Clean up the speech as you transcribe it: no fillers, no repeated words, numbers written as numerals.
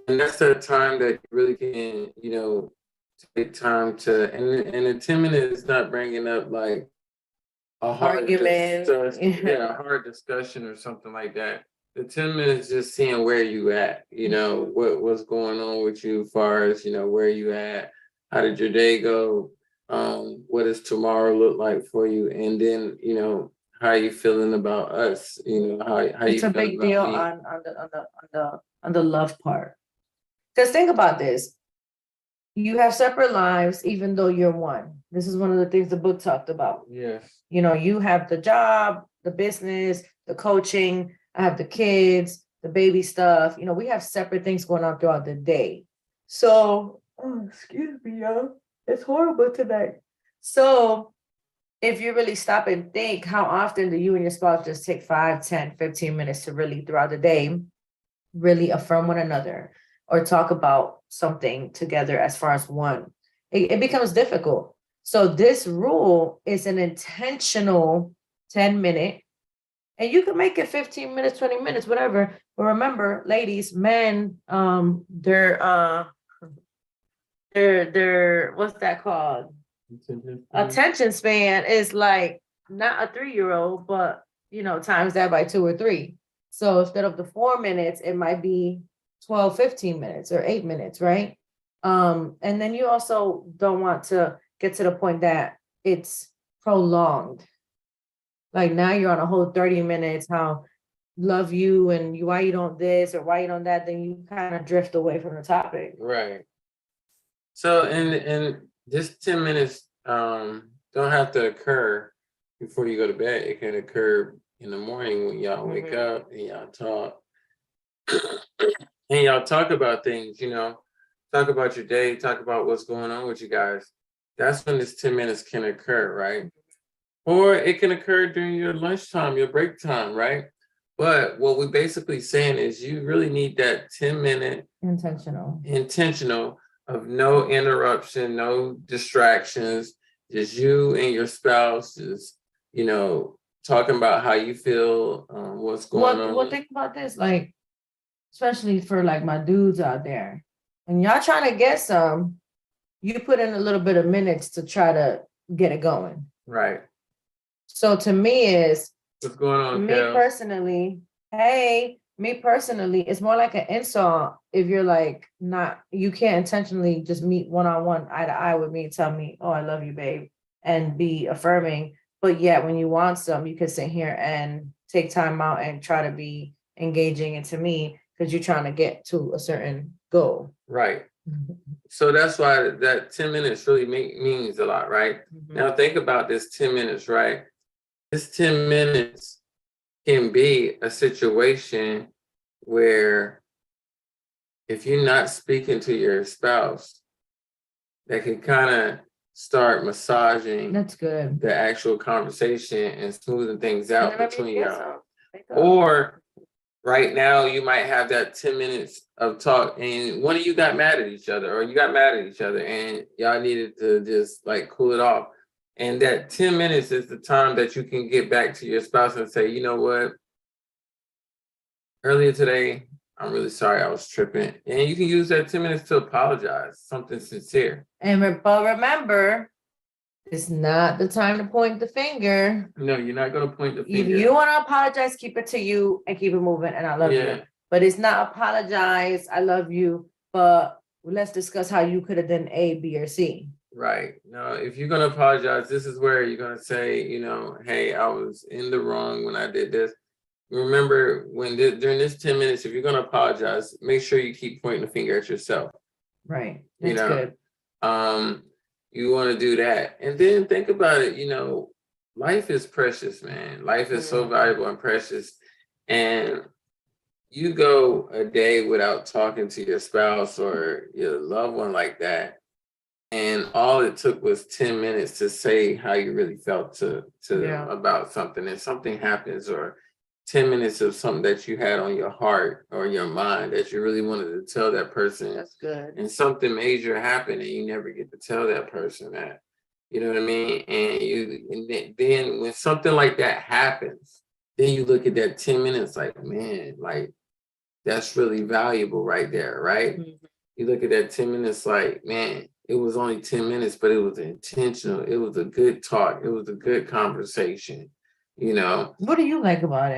And that's the time that you really can, take time to, and the 10 minutes is not bringing up like a hard Argument. discussion, yeah, a hard discussion or something like that. The 10 minutes just seeing where you at, what's going on with you as far as, where you at, how did your day go? What does tomorrow look like for you? And then, how you feeling about us? How It's you a feeling big about deal me? on the love part. Because think about this. You have separate lives, even though you're one. This is one of the things the book talked about. Yes. You have the job, the business, the coaching. I have the kids, the baby stuff. We have separate things going on throughout the day. So, excuse me, y'all. It's horrible tonight. So, if you really stop and think, how often do you and your spouse just take 5, 10, 15 minutes to really throughout the day, really affirm one another or talk about something together as far as one? It becomes difficult. So this rule is an intentional 10-minute, and you can make it 15 minutes, 20 minutes, whatever. But remember, ladies, men, their what's that called? Attention span is like not a 3-year-old, but times that by 2 or 3. So instead of the 4 minutes, it might be 12, 15 minutes or 8 minutes, right? And then you also don't want to get to the point that it's prolonged. Like now you're on a whole 30 minutes, how love you and why you don't this or why you don't that, then you kind of drift away from the topic. Right. So and this 10 minutes don't have to occur before you go to bed. It can occur in the morning when y'all wake up and y'all talk. And y'all talk about things, talk about your day, talk about what's going on with you guys. That's when this 10 minutes can occur, right? Or it can occur during your lunchtime, your break time, right? But what we're basically saying is you really need that 10-minute intentional of no interruption, no distractions, just you and your spouse, just, talking about how you feel, what's going on. Well, think about this, like, especially for like my dudes out there, when y'all trying to get some, you put in a little bit of minutes to try to get it going. Right. So to me is, what's going on, me personally, it's more like an insult if you're like you can't intentionally just meet one-on-one, eye to eye with me and tell me, oh, I love you, babe, and be affirming. But yet when you want some, you can sit here and take time out and try to be engaging into me because you're trying to get to a certain goal. Right. So that's why that 10 minutes really means a lot, right? Now think about this 10 minutes, right? This 10 minutes can be a situation where if you're not speaking to your spouse, that can kind of start massaging the actual conversation and smoothing things out between y'all. Or right now you might have that 10 minutes of talk and one of you got mad at each other or you got mad at each other and y'all needed to just like cool it off. And that 10 minutes is the time that you can get back to your spouse and say, you know what? Earlier today, I'm really sorry I was tripping. And you can use that 10 minutes to apologize, something sincere. But remember, it's not the time to point the finger. No, you're not going to point the finger. If you want to apologize, keep it to you and keep it moving. And I love you. But it's not apologize, I love you, but let's discuss how you could have done A, B, or C. Right. No, if you're going to apologize, this is where you're going to say, hey, I was in the wrong when I did this. Remember, during this 10 minutes, if you're going to apologize, make sure you keep pointing the finger at yourself. Right. That's good. You want to do that. And then think about it, life is precious, man. Life is so valuable and precious. And you go a day without talking to your spouse or your loved one like that. And all it took was 10 minutes to say how you really felt to them about something. And something happens, or 10 minutes of something that you had on your heart or your mind that you really wanted to tell that person. That's good. And something major happened and you never get to tell that person that. You know what I mean? And then when something like that happens, then you look at that 10 minutes like, man, like that's really valuable right there, right? You look at that 10 minutes like, man, it was only 10 minutes, but it was intentional. It was a good talk. It was a good conversation, you know. What do you like about it?